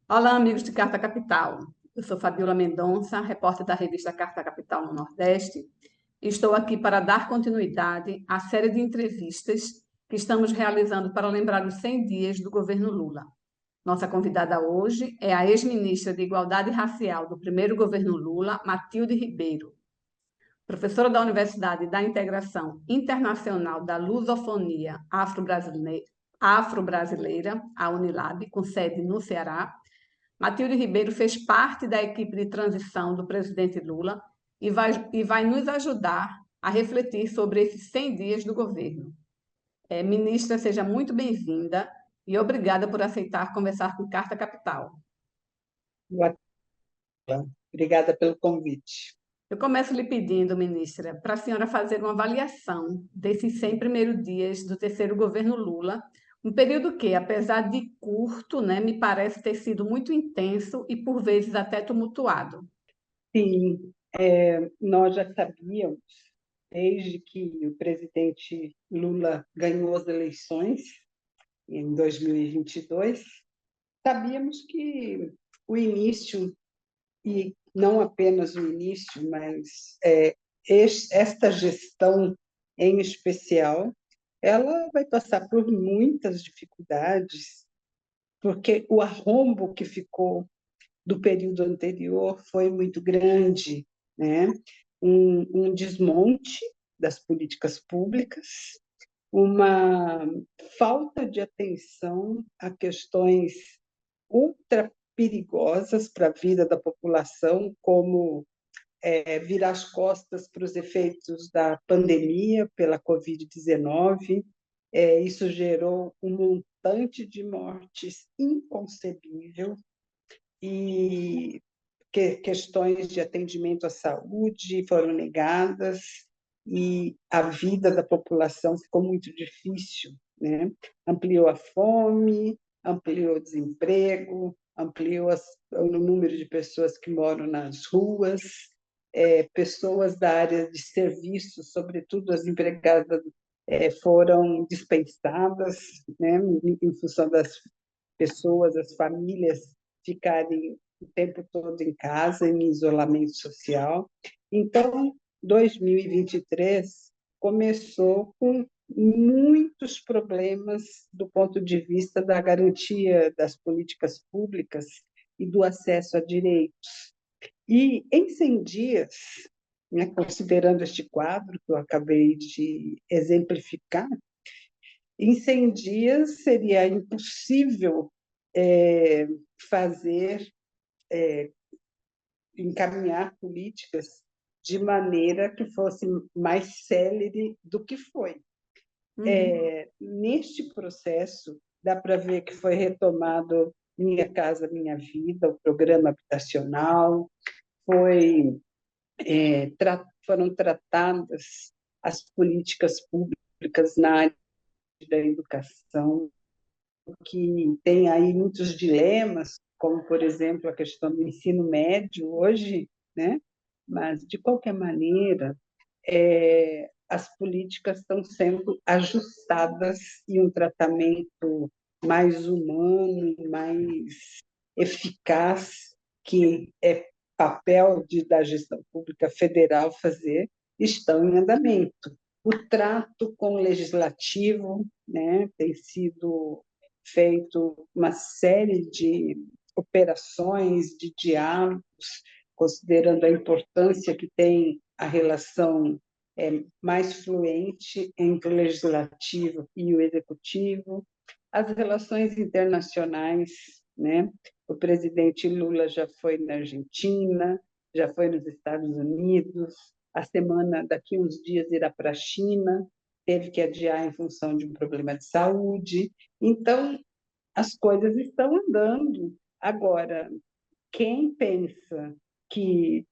Olá, amigos de Carta Capital. Eu sou Fabiola Mendonça, repórter da revista Carta Capital no Nordeste, e estou aqui para dar continuidade à série de entrevistas que estamos realizando para lembrar os 100 dias do governo Lula. Nossa convidada hoje é a ex-ministra de Igualdade Racial do primeiro governo Lula, Matilde Ribeiro. Professora da Universidade da Integração Internacional da Lusofonia Afro-Brasileira, a Unilab, com sede no Ceará, Matilde Ribeiro fez parte da equipe de transição do presidente Lula e vai nos ajudar a refletir sobre esses 100 dias do governo. Ministra, seja muito bem-vinda e obrigada por aceitar conversar com Carta Capital. Boa tarde. Obrigada pelo convite. Eu começo lhe pedindo, ministra, para a senhora fazer uma avaliação desses 100 primeiros dias do terceiro governo Lula, um período que, apesar de curto, né, me parece ter sido muito intenso e, por vezes, até tumultuado. Sim, nós já sabíamos, desde que o presidente Lula ganhou as eleições, em 2022, sabíamos que o início, e não apenas o início, mas esta gestão em especial, ela vai passar por muitas dificuldades, porque o arrombo que ficou do período anterior foi muito grande, né? Um desmonte das políticas públicas, uma falta de atenção a questões ultra perigosas para a vida da população, como virar as costas para os efeitos da pandemia pela Covid-19. Isso gerou um montante de mortes inconcebível, e questões de atendimento à saúde foram negadas e a vida da população ficou muito difícil, né? Ampliou a fome, ampliou o desemprego, ampliou o número de pessoas que moram nas ruas, pessoas da área de serviços, sobretudo as empregadas, foram dispensadas, né, em função das pessoas, as famílias ficarem o tempo todo em casa, em isolamento social. Então, 2023 começou com muitos problemas do ponto de vista da garantia das políticas públicas e do acesso a direitos. E em 100 dias, né, considerando este quadro que eu acabei de exemplificar, em 100 dias seria impossível fazer, encaminhar políticas de maneira que fosse mais célere do que foi. Neste processo, dá para ver que foi retomado Minha Casa Minha Vida, o programa habitacional, foram tratadas as políticas públicas na área da educação, que tem aí muitos dilemas, como, por exemplo, a questão do ensino médio hoje, né? Mas, de qualquer maneira, as políticas estão sendo ajustadas e um tratamento mais humano, mais eficaz, que é papel da gestão pública federal fazer, estão em andamento. O trato com o legislativo, né, tem sido feito uma série de operações, de diálogos, considerando a importância que tem a relação mais fluente entre o legislativo e o executivo, as relações internacionais, né? O presidente Lula já foi na Argentina, já foi nos Estados Unidos, a semana, daqui uns dias, irá para a China, teve que adiar em função de um problema de saúde. Então, as coisas estão andando. Agora, quem pensa que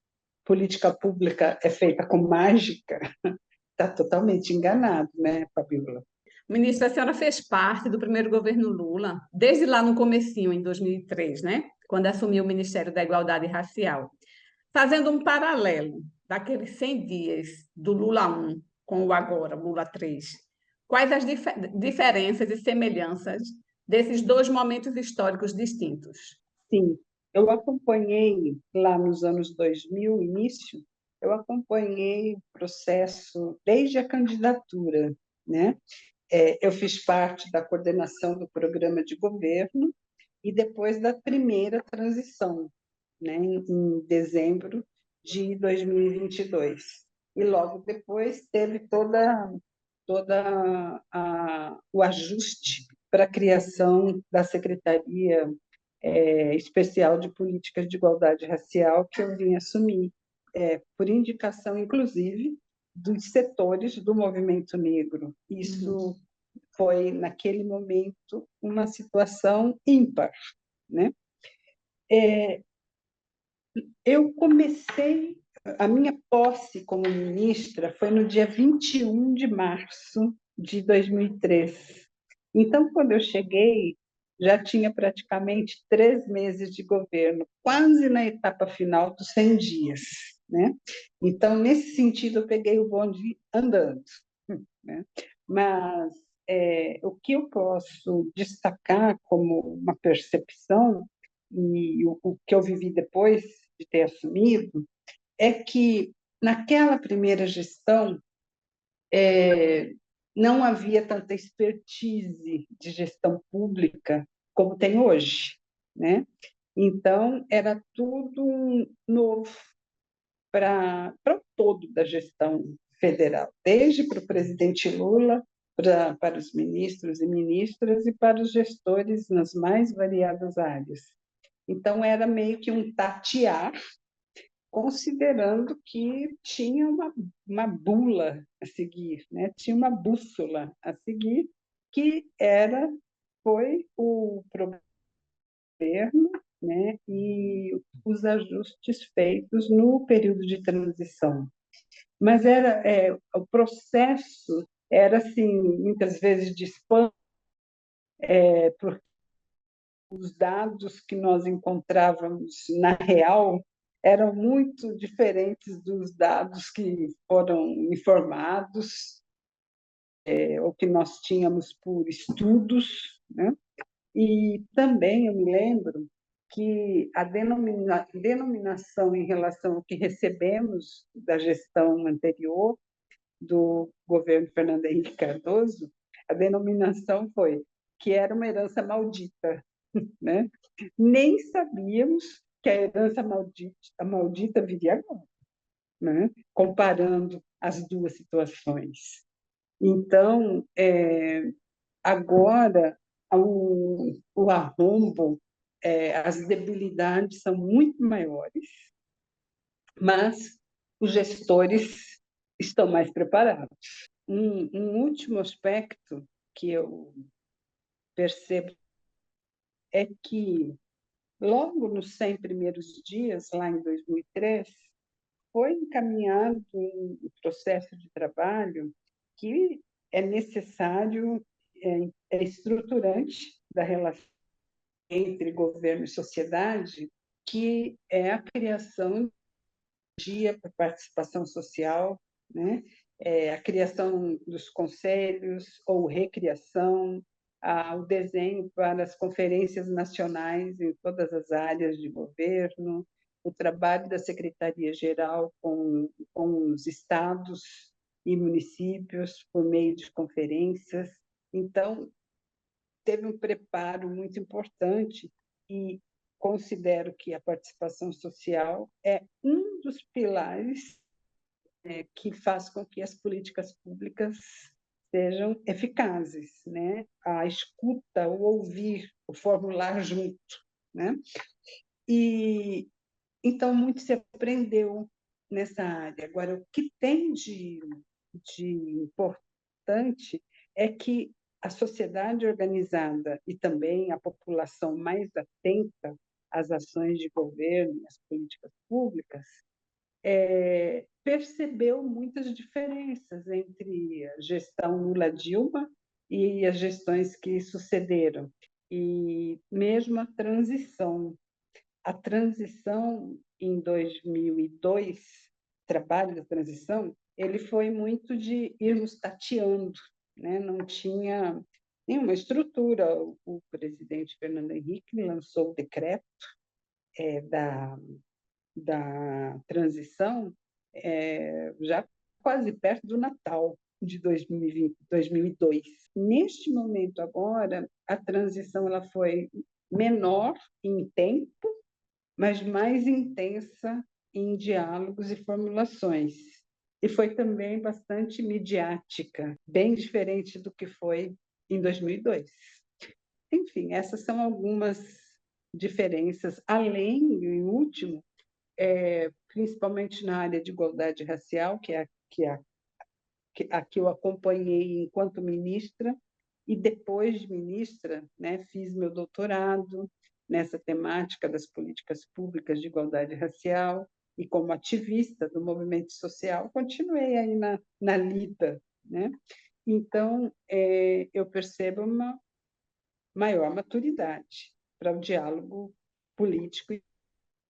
política pública é feita com mágica está totalmente enganado, né, Fabiola? Ministra, a senhora fez parte do primeiro governo Lula, desde lá no comecinho, em 2003, né? Quando assumiu o Ministério da Igualdade Racial. Fazendo um paralelo daqueles 100 dias do Lula 1 com o agora, Lula 3, quais as diferenças e semelhanças desses dois momentos históricos distintos? sim, eu acompanhei lá nos anos 2000, início, eu acompanhei o processo desde a candidatura, né? Eu fiz parte da coordenação do programa de governo e depois da primeira transição, né, em dezembro de 2022. E logo depois teve o ajuste para a criação da Secretaria Especial de Políticas de Igualdade Racial, que eu vim assumir, por indicação, inclusive, dos setores do movimento negro. Isso foi, naquele momento, uma situação ímpar, né? Eu comecei, a minha posse como ministra foi no dia 21 de março de 2003. Então, quando eu cheguei, já tinha praticamente 3 meses de governo, quase na etapa final dos 100 dias, né? Então, nesse sentido, eu peguei o bonde andando, né? Mas o que eu posso destacar como uma percepção, e o que eu vivi depois de ter assumido, é que naquela primeira gestão não havia tanta expertise de gestão pública como tem hoje, né? Então, era tudo novo para o todo da gestão federal, desde para o presidente Lula, para os ministros e ministras e para os gestores nas mais variadas áreas. Então, era meio que um tatear, considerando que tinha uma bula a seguir, né? Tinha uma bússola a seguir, que foi o governo, né? E os ajustes feitos no período de transição. Mas o processo era assim, muitas vezes de espanto, porque os dados que nós encontrávamos na real eram muito diferentes dos dados que foram informados ou que nós tínhamos por estudos, né? E também eu me lembro que a denominação em relação ao que recebemos da gestão anterior do governo Fernando Henrique Cardoso, a denominação foi que era uma herança maldita, né? Nem sabíamos que a herança maldita viria agora, né? Comparando as duas situações. Então, agora, o arrombo, as debilidades são muito maiores, mas os gestores estão mais preparados. Um último aspecto que eu percebo é que, logo nos 100 primeiros dias, lá em 2003, foi encaminhado um processo de trabalho que é necessário, é estruturante da relação entre governo e sociedade, que é a criação de dia para participação social, né? A criação dos conselhos ou recriação, o desenho para as conferências nacionais em todas as áreas de governo, o trabalho da Secretaria-Geral com os estados e municípios por meio de conferências. Então, teve um preparo muito importante e considero que a participação social é um dos pilares que faz com que as políticas públicas sejam eficazes, né? A escuta, o ouvir, o formular junto, né? E então muito se aprendeu nessa área. Agora, o que tem de importante é que a sociedade organizada e também a população mais atenta às ações de governo e às políticas públicas percebeu muitas diferenças entre a gestão Lula-Dilma e as gestões que sucederam, e mesmo a transição. A transição em 2002, trabalho da transição, ele foi muito de irmos tateando, né? Não tinha nenhuma estrutura. O presidente Fernando Henrique lançou o decreto, da, da transição, já quase perto do Natal de 2020, 2002. Neste momento agora, a transição ela foi menor em tempo, mas mais intensa em diálogos e formulações. E foi também bastante midiática, bem diferente do que foi em 2002. Enfim, essas são algumas diferenças, além, e em último, principalmente na área de igualdade racial, que a que eu acompanhei enquanto ministra, e depois de ministra, né, fiz meu doutorado nessa temática das políticas públicas de igualdade racial, e como ativista do movimento social, continuei aí na lida, né? Então, eu percebo uma maior maturidade para o diálogo político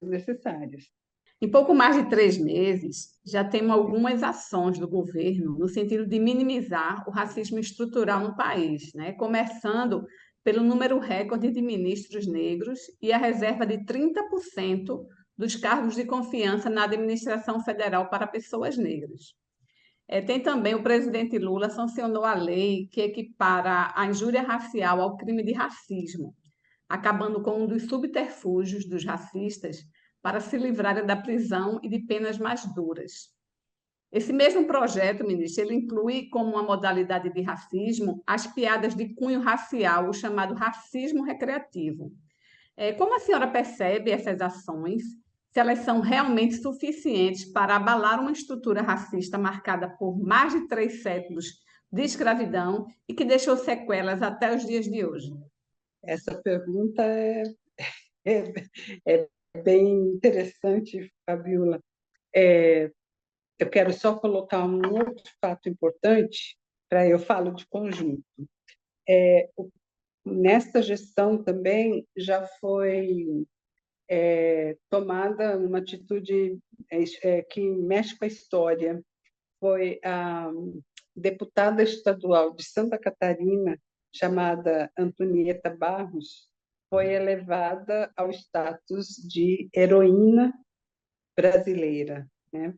necessários. Em pouco mais de 3 meses, já temos algumas ações do governo no sentido de minimizar o racismo estrutural no país, né? Começando pelo número recorde de ministros negros e a reserva de 30% dos cargos de confiança na administração federal para pessoas negras. Tem também o presidente Lula sancionou a lei que equipara a injúria racial ao crime de racismo, acabando com um dos subterfúgios dos racistas para se livrarem da prisão e de penas mais duras. Esse mesmo projeto, ministro, ele inclui como uma modalidade de racismo as piadas de cunho racial, o chamado racismo recreativo. Como a senhora percebe essas ações? Se elas são realmente suficientes para abalar uma estrutura racista marcada por mais de 3 séculos de escravidão e que deixou sequelas até os dias de hoje? Essa pergunta é, é bem interessante, Fabiola. Eu quero só colocar um outro fato importante, para eu falo de conjunto. Nesta gestão também já foi tomada uma atitude que mexe com a história. Foi a deputada estadual de Santa Catarina, chamada Antonieta Barros, foi elevada ao status de heroína brasileira, né?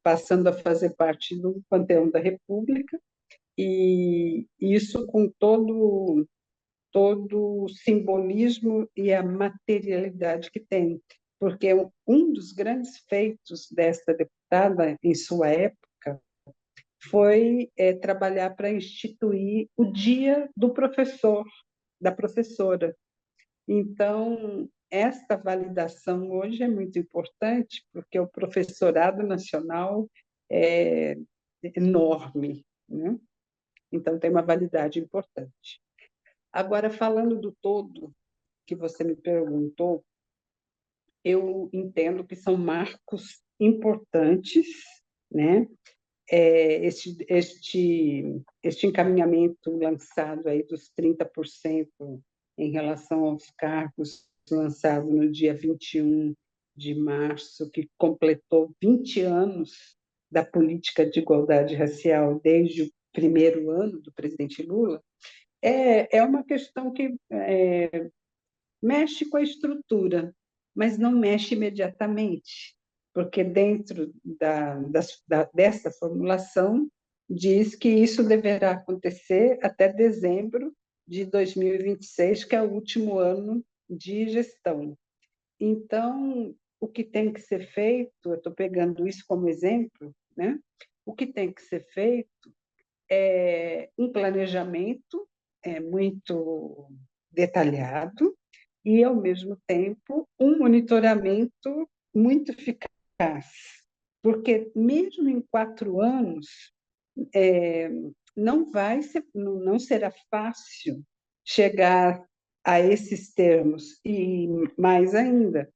Passando a fazer parte do panteão da República, e isso com todo o simbolismo e a materialidade que tem, porque um dos grandes feitos dessa deputada em sua época foi trabalhar para instituir o Dia do Professor, da professora. Então, esta validação hoje é muito importante, porque o professorado nacional é enorme, né? Então, tem uma validade importante. Agora, falando do todo que você me perguntou, eu entendo que são marcos importantes, né? Este encaminhamento lançado aí dos 30% em relação aos cargos, lançado no dia 21 de março, que completou 20 anos da política de igualdade racial desde o primeiro ano do presidente Lula, é uma questão que mexe com a estrutura, mas não mexe imediatamente, porque dentro dessa formulação diz que isso deverá acontecer até dezembro de 2026, que é o último ano de gestão. Então, o que tem que ser feito, eu estou pegando isso como exemplo, né? O que tem que ser feito é um planejamento muito detalhado, e, ao mesmo tempo, um monitoramento muito eficaz, porque mesmo em 4 anos não será fácil chegar a esses termos, e mais ainda,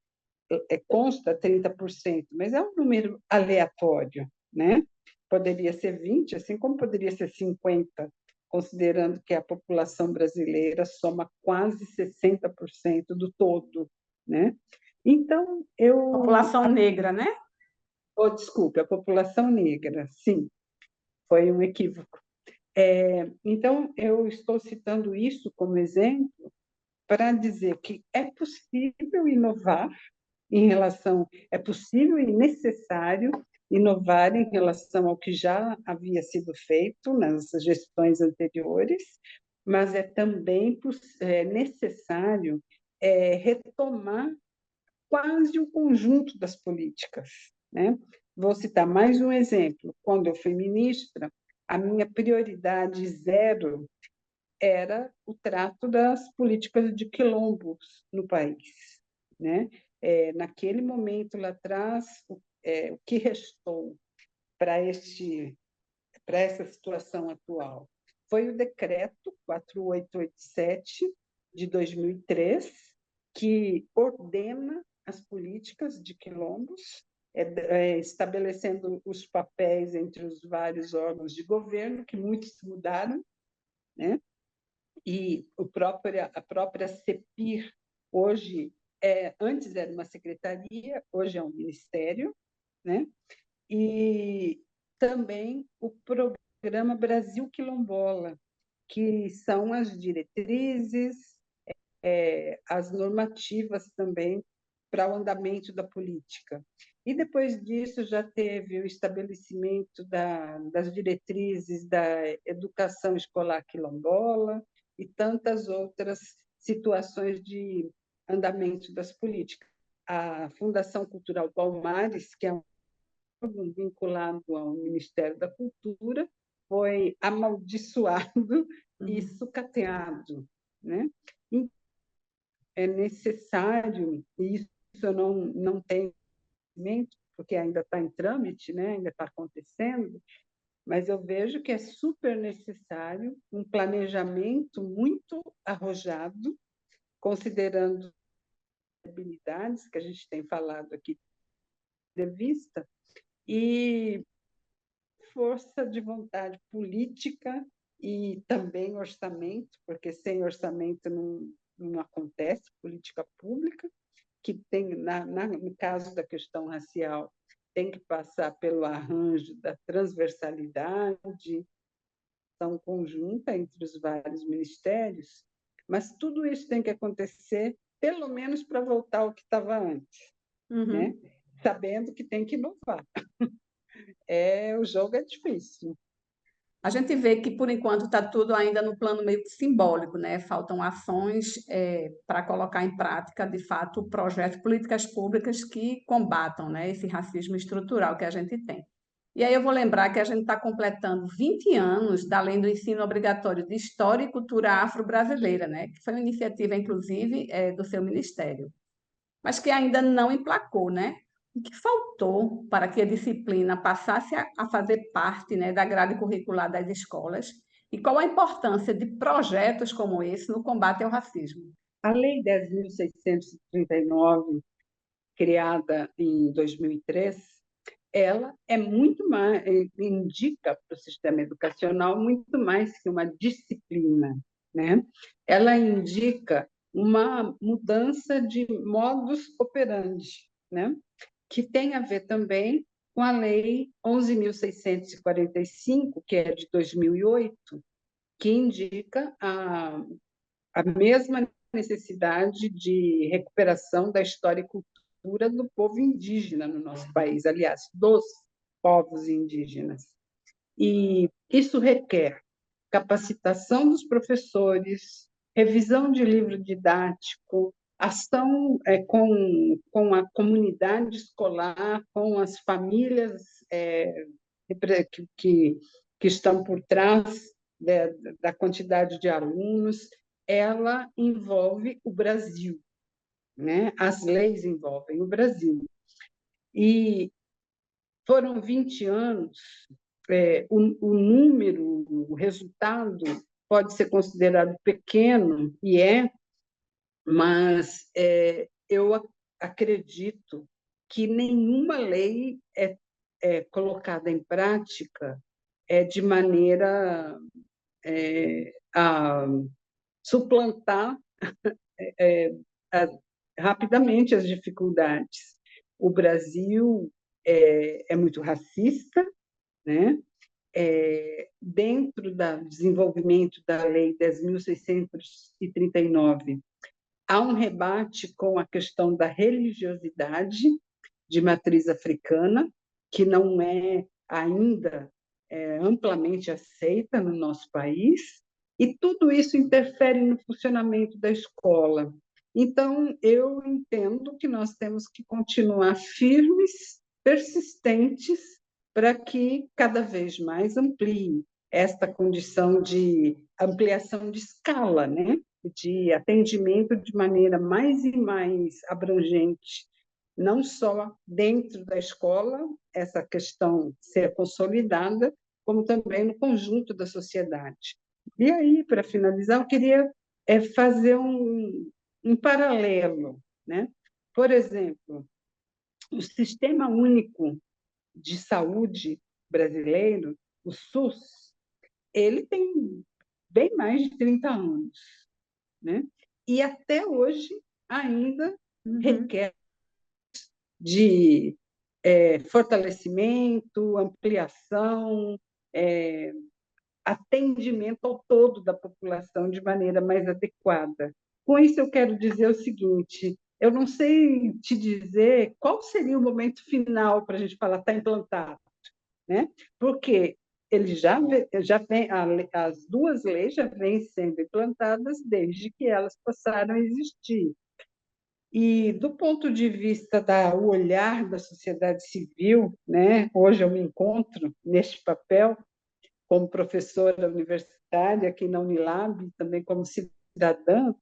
consta 30%, mas é um número aleatório, né? Poderia ser 20, assim como poderia ser 50, considerando que a população brasileira soma quase 60% do todo, né? Então, População negra, né? desculpe, a população negra, sim, foi um equívoco. Então, eu estou citando isso como exemplo para dizer que é possível inovar, é possível e necessário inovar em relação ao que já havia sido feito nas gestões anteriores, mas é também necessário retomar quase o conjunto das políticas, né? Vou citar mais um exemplo. Quando eu fui ministra, a minha prioridade zero era o trato das políticas de quilombos no país, né? Naquele momento lá atrás, o que restou para essa situação atual foi o decreto 4887 de 2003, que ordena as políticas de quilombos, estabelecendo os papéis entre os vários órgãos de governo, que muitos mudaram, né? E a própria CEPIR, hoje, antes era uma secretaria, hoje é um ministério, né? E também o programa Brasil Quilombola, que são as diretrizes, as normativas também para o andamento da política. E depois disso já teve o estabelecimento das diretrizes da educação escolar quilombola e tantas outras situações de andamento das políticas. A Fundação Cultural Palmares, que é um órgão vinculado ao Ministério da Cultura, foi amaldiçoado e sucateado, né? É necessário, e isso eu não tenho conhecimento, porque ainda está em trâmite, né? Ainda está acontecendo, mas eu vejo que é super necessário um planejamento muito arrojado, considerando as habilidades que a gente tem falado aqui de vista, e força de vontade política e também orçamento, porque sem orçamento não acontece política pública, que tem, no caso da questão racial, tem que passar pelo arranjo da transversalidade, ação conjunta entre os vários ministérios, mas tudo isso tem que acontecer, pelo menos para voltar ao que estava antes, né? Sabendo que tem que inovar. O jogo é difícil. A gente vê que, por enquanto, está tudo ainda no plano meio que simbólico, né? Faltam ações para colocar em prática, de fato, projetos, políticas públicas que combatam, né, esse racismo estrutural que a gente tem. E aí eu vou lembrar que a gente está completando 20 anos da Lei do Ensino Obrigatório de História e Cultura Afro-Brasileira, né? Que foi uma iniciativa, inclusive, do seu ministério, mas que ainda não emplacou, né? O que faltou para que a disciplina passasse a fazer parte, né, da grade curricular das escolas? E qual a importância de projetos como esse no combate ao racismo? A Lei 10.639, criada em 2003, ela é muito mais, indica para o sistema educacional muito mais que uma disciplina, né? Ela indica uma mudança de modus operandi, né? Que tem a ver também com a Lei 11.645, que é de 2008, que indica a mesma necessidade de recuperação da história e cultura do povo indígena no nosso país, aliás, dos povos indígenas. E isso requer capacitação dos professores, revisão de livro didático, ação com a comunidade escolar, com as famílias que estão por trás da quantidade de alunos, ela envolve o Brasil, né? As leis envolvem o Brasil. E foram 20 anos, o número, o resultado pode ser considerado pequeno, mas eu acredito que nenhuma lei é colocada em prática de maneira a suplantar rapidamente as dificuldades. O Brasil é muito racista, né? Dentro do desenvolvimento da Lei 10.639, Há um rebate com a questão da religiosidade de matriz africana, que não é ainda amplamente aceita no nosso país, e tudo isso interfere no funcionamento da escola. Então, eu entendo que nós temos que continuar firmes, persistentes, para que cada vez mais amplie esta condição de ampliação de escala, né? De atendimento de maneira mais e mais abrangente, não só dentro da escola, essa questão ser consolidada, como também no conjunto da sociedade. E aí, para finalizar, eu queria fazer um paralelo, né? Por exemplo, o Sistema Único de Saúde brasileiro, o SUS, ele tem bem mais de 30 anos, né? E até hoje ainda requer de fortalecimento, ampliação, atendimento ao todo da população de maneira mais adequada. Com isso, eu quero dizer o seguinte: eu não sei te dizer qual seria o momento final para a gente falar está implantado, né? Porque ele já vem, as duas leis já vêm sendo implantadas desde que elas passaram a existir. E do ponto de vista do olhar da sociedade civil, né? Hoje eu me encontro neste papel como professora universitária aqui na Unilab, também como cidadã,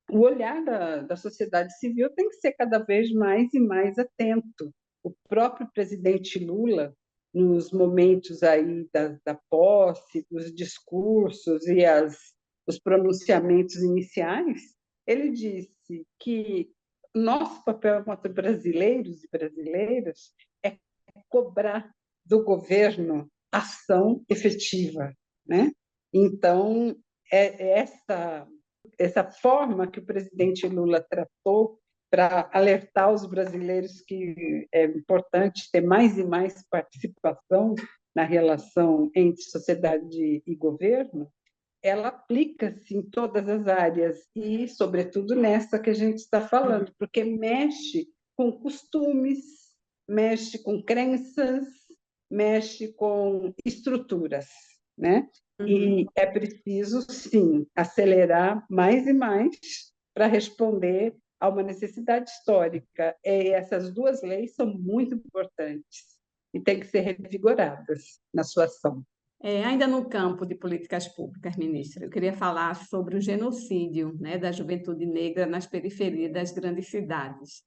o olhar da sociedade civil tem que ser cada vez mais e mais atento. O próprio presidente Lula, nos momentos aí da posse, dos discursos e os pronunciamentos iniciais, ele disse que nosso papel enquanto brasileiros e brasileiras é cobrar do governo ação efetiva, né? Então, essa forma que o presidente Lula tratou para alertar os brasileiros que é importante ter mais e mais participação na relação entre sociedade e governo, ela aplica-se em todas as áreas e, sobretudo, nessa que a gente está falando, porque mexe com costumes, mexe com crenças, mexe com estruturas, né? E é preciso, sim, acelerar mais e mais para responder a uma necessidade histórica. E essas duas leis são muito importantes e têm que ser revigoradas na sua ação. Ainda no campo de políticas públicas, ministra, eu queria falar sobre o genocídio, né, da juventude negra nas periferias das grandes cidades.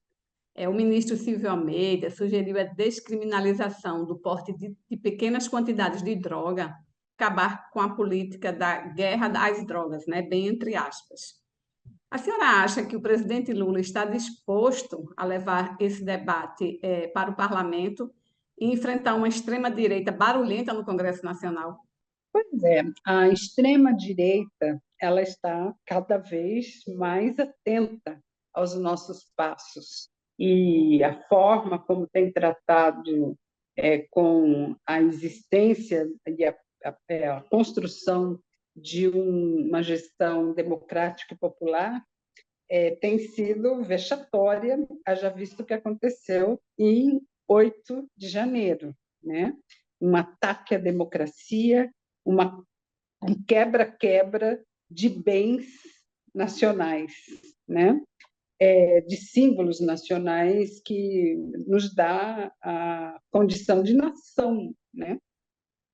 O ministro Silvio Almeida sugeriu a descriminalização do porte de pequenas quantidades de droga, acabar com a política da guerra às drogas, né, bem entre aspas. A senhora acha que o presidente Lula está disposto a levar esse debate para o parlamento e enfrentar uma extrema-direita barulhenta no Congresso Nacional? Pois é, a extrema-direita ela está cada vez mais atenta aos nossos passos e a forma como tem tratado com a existência e a construção de uma gestão democrática e popular tem sido vexatória, haja visto o que aconteceu em 8 de janeiro, né? Um ataque à democracia, um quebra-quebra de bens nacionais, né? De símbolos nacionais que nos dá a condição de nação, né?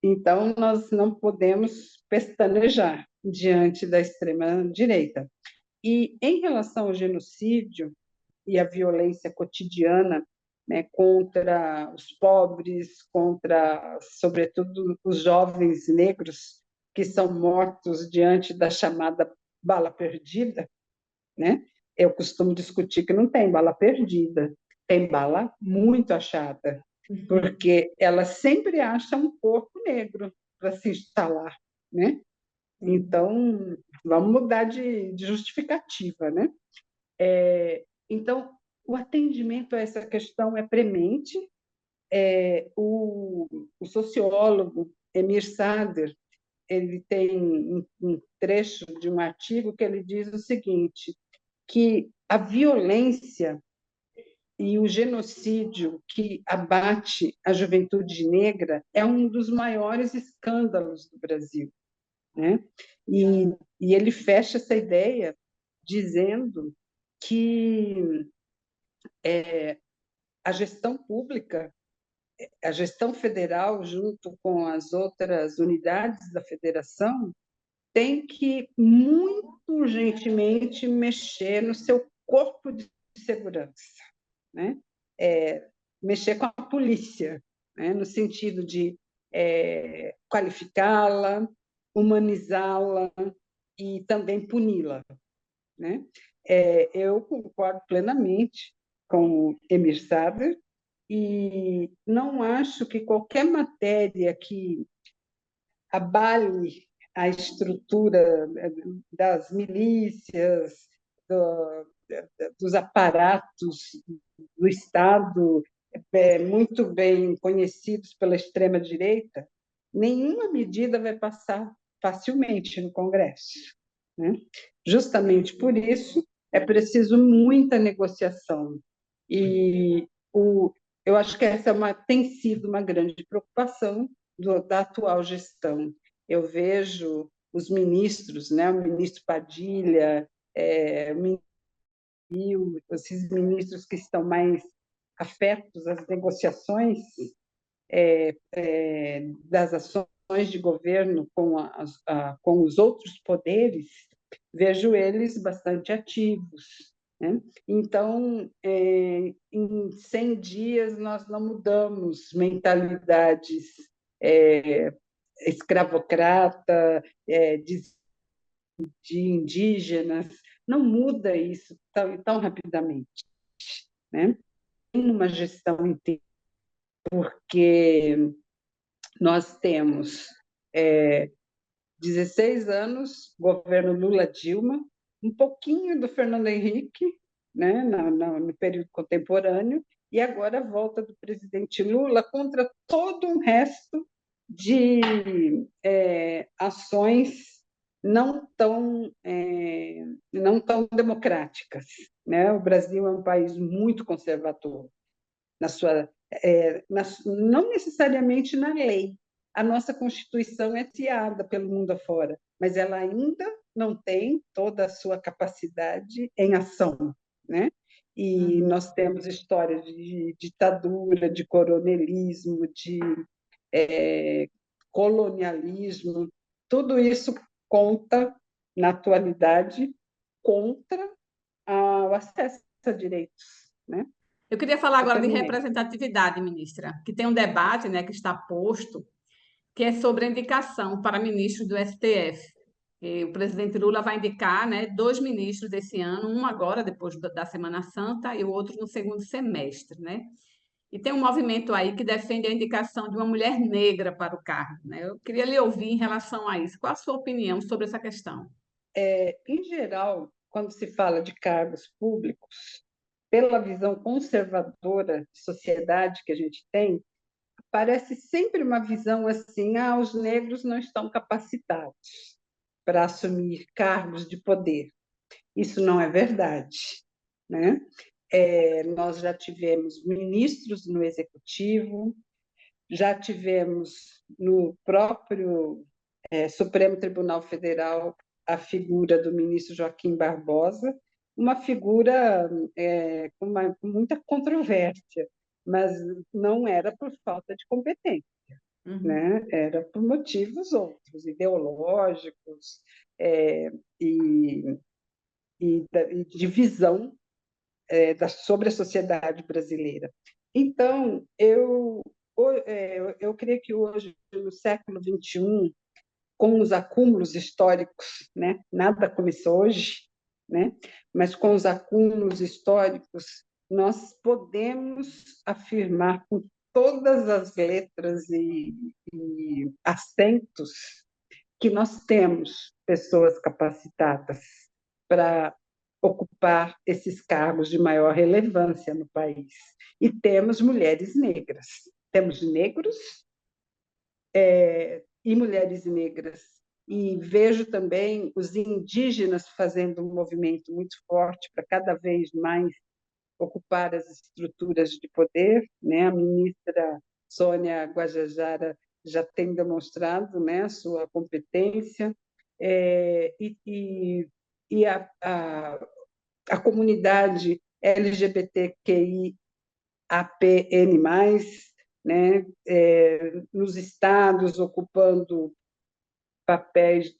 Então, nós não podemos pestanejar diante da extrema-direita. E, em relação ao genocídio e à violência cotidiana, né, contra os pobres, contra, sobretudo, os jovens negros que são mortos diante da chamada bala perdida, né? Eu costumo discutir que não tem bala perdida, tem bala muito achada, porque ela sempre acha um corpo negro para se instalar, né? Então, vamos mudar de justificativa, né? Então, o atendimento a essa questão é premente. O sociólogo Emir Sader, ele tem um trecho de um artigo que ele diz o seguinte: que a violência e o genocídio que abate a juventude negra é um dos maiores escândalos do Brasil, né? E ele fecha essa ideia dizendo que a gestão pública, a gestão federal, junto com as outras unidades da federação, tem que muito urgentemente mexer no seu corpo de segurança, né? Mexer com a polícia, né? No sentido de qualificá-la, humanizá-la e também puni-la, né? Eu concordo plenamente com o Emir Sader e não acho que qualquer matéria que abale a estrutura das milícias, dos aparatos do Estado, muito bem conhecidos pela extrema-direita, nenhuma medida vai passar facilmente no Congresso, né? Justamente por isso, é preciso muita negociação. E eu acho que essa tem sido uma grande preocupação da atual gestão. Eu vejo os ministros, né, o ministro Padilha, esses ministros que estão mais afetos às negociações das ações de governo com os outros poderes, vejo eles bastante ativos, né? Então, em 100 dias, nós não mudamos mentalidades escravocrata, de indígenas, não muda isso tão rapidamente, né? Tem uma gestão inteira, porque nós temos 16 anos, governo Lula-Dilma, um pouquinho do Fernando Henrique, né, no período contemporâneo, e agora a volta do presidente Lula contra todo um resto de ações não tão democráticas, né? O Brasil é um país muito conservador, não necessariamente na lei. A nossa Constituição é fiada pelo mundo afora, mas ela ainda não tem toda a sua capacidade em ação, né? E nós temos histórias de ditadura, de coronelismo, de colonialismo, tudo isso conta, na atualidade, contra o acesso a direitos, né? Eu queria falar Eu agora de terminei. representatividade, ministra, que tem um debate, né, que está posto, que é sobre a indicação para ministros do STF. E o presidente Lula vai indicar, né, 2 ministros desse ano, um agora, depois da Semana Santa, e o outro no segundo semestre, né? E tem um movimento aí que defende a indicação de uma mulher negra para o cargo, né? Eu queria lhe ouvir em relação a isso. Qual a sua opinião sobre essa questão? Em geral, quando se fala de cargos públicos, pela visão conservadora de sociedade que a gente tem, parece sempre uma visão assim: os negros não estão capacitados para assumir cargos de poder. Isso não é verdade, né? Nós já tivemos ministros no executivo, já tivemos no próprio Supremo Tribunal Federal a figura do ministro Joaquim Barbosa, uma figura com muita controvérsia, mas não era por falta de competência, Uhum. né? Era por motivos outros, ideológicos, e, e de visão sobre a sociedade brasileira. Então, eu creio que hoje, no século XXI, com os acúmulos históricos, né? Nada começou hoje, né? Mas com os acúmulos históricos, nós podemos afirmar com todas as letras e acentos que nós temos pessoas capacitadas para ocupar esses cargos de maior relevância no país. E temos mulheres negras. Temos negros e mulheres negras e vejo também os indígenas fazendo um movimento muito forte para cada vez mais ocupar as estruturas de poder, né? A ministra Sônia Guajajara já tem demonstrado, né, a sua competência, e a comunidade LGBTQIAPN+, né, nos estados ocupando papéis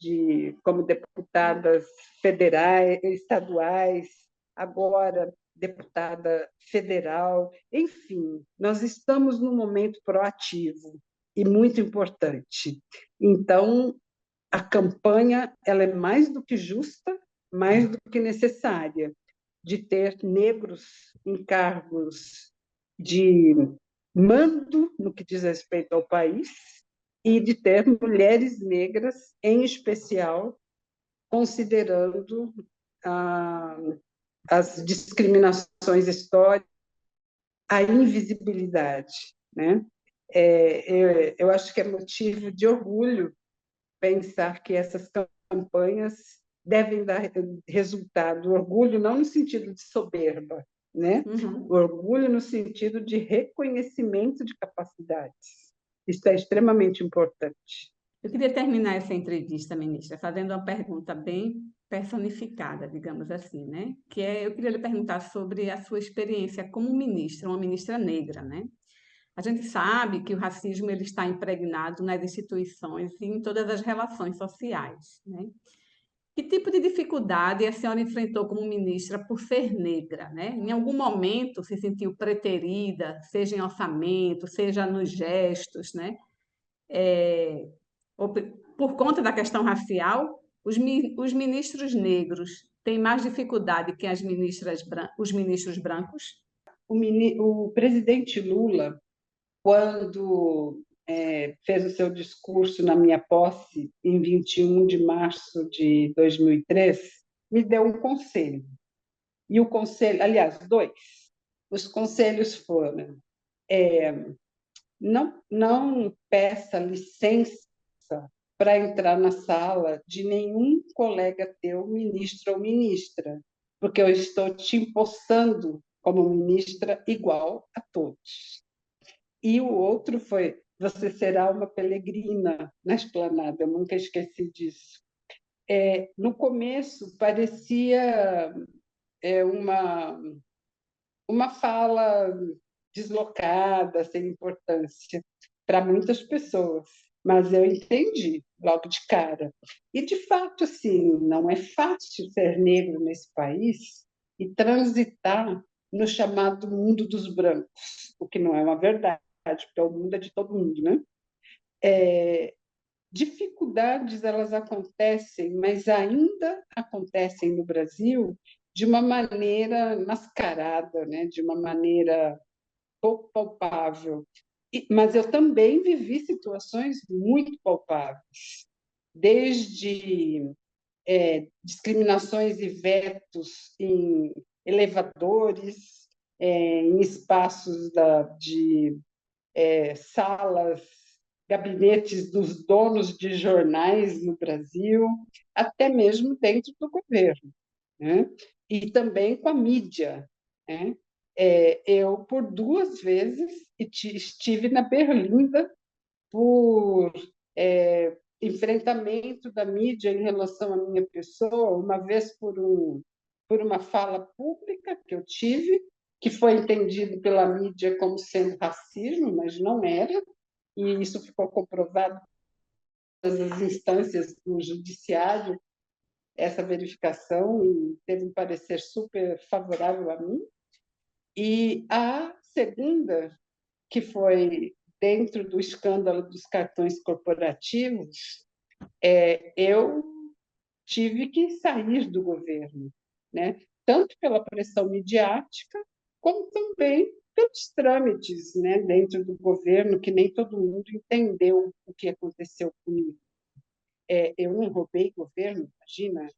como deputadas federais, estaduais, agora deputada federal, enfim, nós estamos num momento proativo e muito importante. Então, a campanha ela é mais do que justa, mais do que necessária, de ter negros em cargos de mando no que diz respeito ao país e de ter mulheres negras, em especial, considerando as discriminações históricas, a invisibilidade, né? Eu acho que é motivo de orgulho pensar que essas campanhas devem dar resultado. Orgulho não no sentido de soberba, né? Orgulho no sentido de reconhecimento de capacidades. Isso é extremamente importante. Eu queria terminar essa entrevista, ministra, fazendo uma pergunta bem personificada, digamos assim, né? Eu queria lhe perguntar sobre a sua experiência como ministra, uma ministra negra, né? A gente sabe que o racismo ele está impregnado nas instituições e em todas as relações sociais, né? Que tipo de dificuldade a senhora enfrentou como ministra por ser negra, né? Em algum momento se sentiu preterida, seja em orçamento, seja nos gestos, né? Ou por conta da questão racial, os ministros negros têm mais dificuldade que os ministros brancos? O presidente Lula, quando fez o seu discurso na minha posse, em 21 de março de 2003, me deu um conselho. E o conselho, aliás, dois. Os conselhos foram: não peça licença para entrar na sala de nenhum colega teu, ministro ou ministra, porque eu estou te empossando como ministra igual a todos. E o outro foi: você será uma peregrina na esplanada. Eu nunca esqueci disso. No começo, parecia uma fala deslocada, sem importância, para muitas pessoas, mas eu entendi logo de cara. E, de fato, assim, não é fácil ser negro nesse país e transitar no chamado mundo dos brancos, o que não é uma verdade, porque o mundo é de todo mundo, né? Dificuldades, elas acontecem, mas ainda acontecem no Brasil de uma maneira mascarada, né? De uma maneira pouco palpável. Mas eu também vivi situações muito palpáveis, desde discriminações e vetos em elevadores, em espaços de salas, gabinetes dos donos de jornais no Brasil, até mesmo dentro do governo, né? E também com a mídia, né? Eu, por duas vezes, estive na Berlinda por enfrentamento da mídia em relação à minha pessoa, uma vez por uma fala pública que eu tive, que foi entendido pela mídia como sendo racismo, mas não era, e isso ficou comprovado nas instâncias do judiciário, essa verificação, e teve um parecer super favorável a mim. E a segunda, que foi dentro do escândalo dos cartões corporativos, eu tive que sair do governo, né? Tanto pela pressão midiática, como também pelos trâmites, né, dentro do governo, que nem todo mundo entendeu o que aconteceu comigo. Eu não roubei governo, imagina,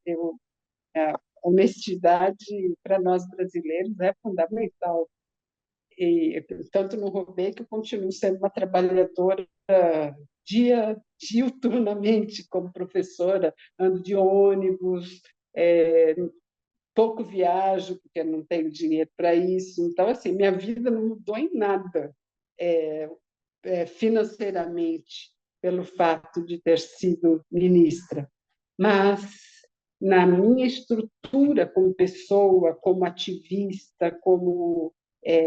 a honestidade para nós brasileiros é fundamental. E tanto não roubei que eu continuo sendo uma trabalhadora diuturnamente como professora, ando de ônibus, pouco viajo, porque não tenho dinheiro para isso. Então, assim, minha vida não mudou em nada financeiramente pelo fato de ter sido ministra. Mas, na minha estrutura como pessoa, como ativista, como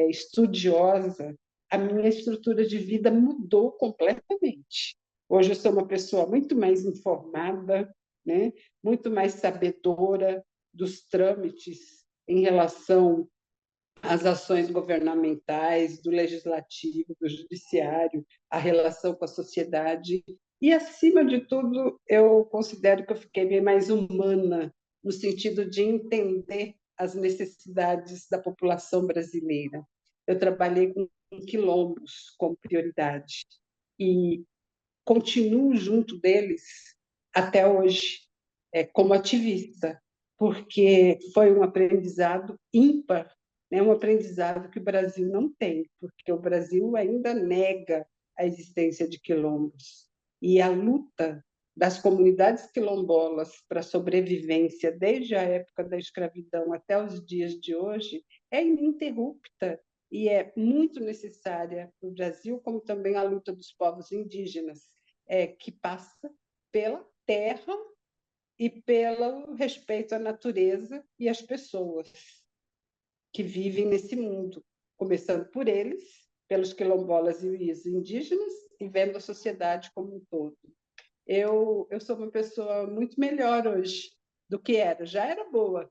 estudiosa, a minha estrutura de vida mudou completamente. Hoje eu sou uma pessoa muito mais informada, né? Muito mais sabedora dos trâmites em relação às ações governamentais, do legislativo, do judiciário, a relação com a sociedade. E, acima de tudo, eu considero que eu fiquei bem mais humana, no sentido de entender as necessidades da população brasileira. Eu trabalhei com quilombos como prioridade e continuo junto deles até hoje, como ativista, porque foi um aprendizado ímpar, né? Um aprendizado que o Brasil não tem, porque o Brasil ainda nega a existência de quilombos. E a luta das comunidades quilombolas para a sobrevivência, desde a época da escravidão até os dias de hoje, é ininterrupta e é muito necessária para o Brasil, como também a luta dos povos indígenas, que passa pela terra e pelo respeito à natureza e às pessoas que vivem nesse mundo, começando por eles, pelos quilombolas e os indígenas, e vendo a sociedade como um todo. Eu sou uma pessoa muito melhor hoje do que era, já era boa.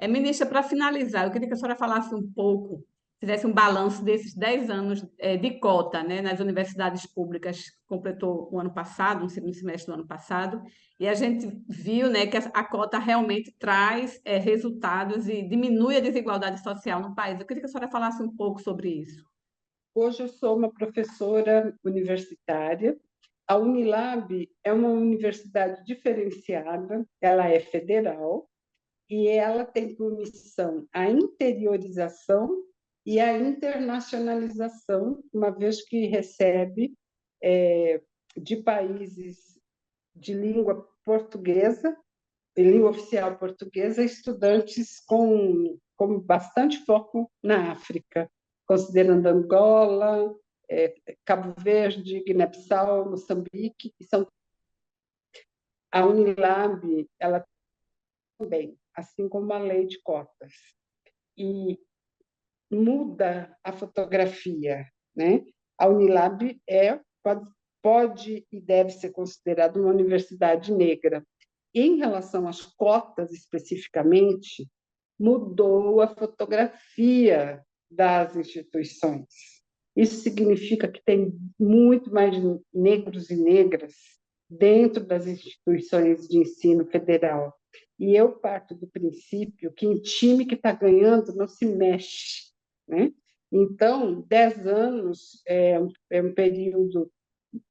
Ministra, para finalizar, eu queria que a senhora falasse um pouco, fizesse um balanço desses 10 anos de cota, né, nas universidades públicas, que completou o ano passado, no segundo semestre do ano passado, e a gente viu, né, que a cota realmente traz resultados e diminui a desigualdade social no país. Eu queria que a senhora falasse um pouco sobre isso. Hoje eu sou uma professora universitária. A Unilab é uma universidade diferenciada, ela é federal, e ela tem por missão a interiorização e a internacionalização, uma vez que recebe de países de língua portuguesa, de língua oficial portuguesa, estudantes com bastante foco na África, considerando Angola, Cabo Verde, Guiné-Bissau, Moçambique, e são a Unilab, ela também, assim como a lei de cotas, e muda a fotografia, né? A Unilab pode e deve ser considerada uma universidade negra. Em relação às cotas especificamente, mudou a fotografia das instituições. Isso significa que tem muito mais negros e negras dentro das instituições de ensino federal. E eu parto do princípio que em time que está ganhando não se mexe, né? Então, 10 anos é um período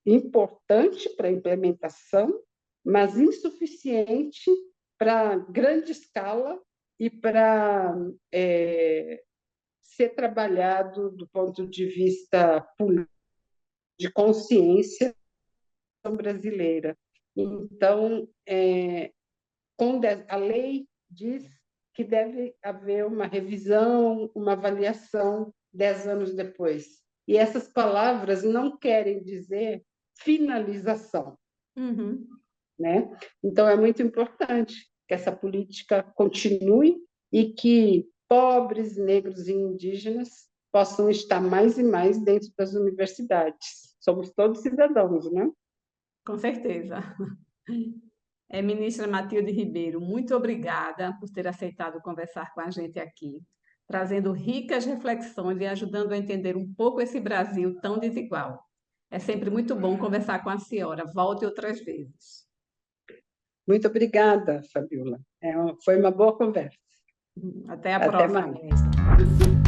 importante para a implementação, mas insuficiente para grande escala e para ser trabalhado do ponto de vista de consciência brasileira. Então, a lei diz que deve haver uma revisão, uma avaliação 10 anos depois. E essas palavras não querem dizer finalização. Uhum. Né? Então, é muito importante que essa política continue e que pobres, negros e indígenas possam estar mais e mais dentro das universidades. Somos todos cidadãos, né? Com certeza. Ministra Matilde Ribeiro, muito obrigada por ter aceitado conversar com a gente aqui, trazendo ricas reflexões e ajudando a entender um pouco esse Brasil tão desigual. É sempre muito bom conversar com a senhora. Volte outras vezes. Muito obrigada, Fabiola. Foi uma boa conversa. Até a Até próxima, mais. ministra.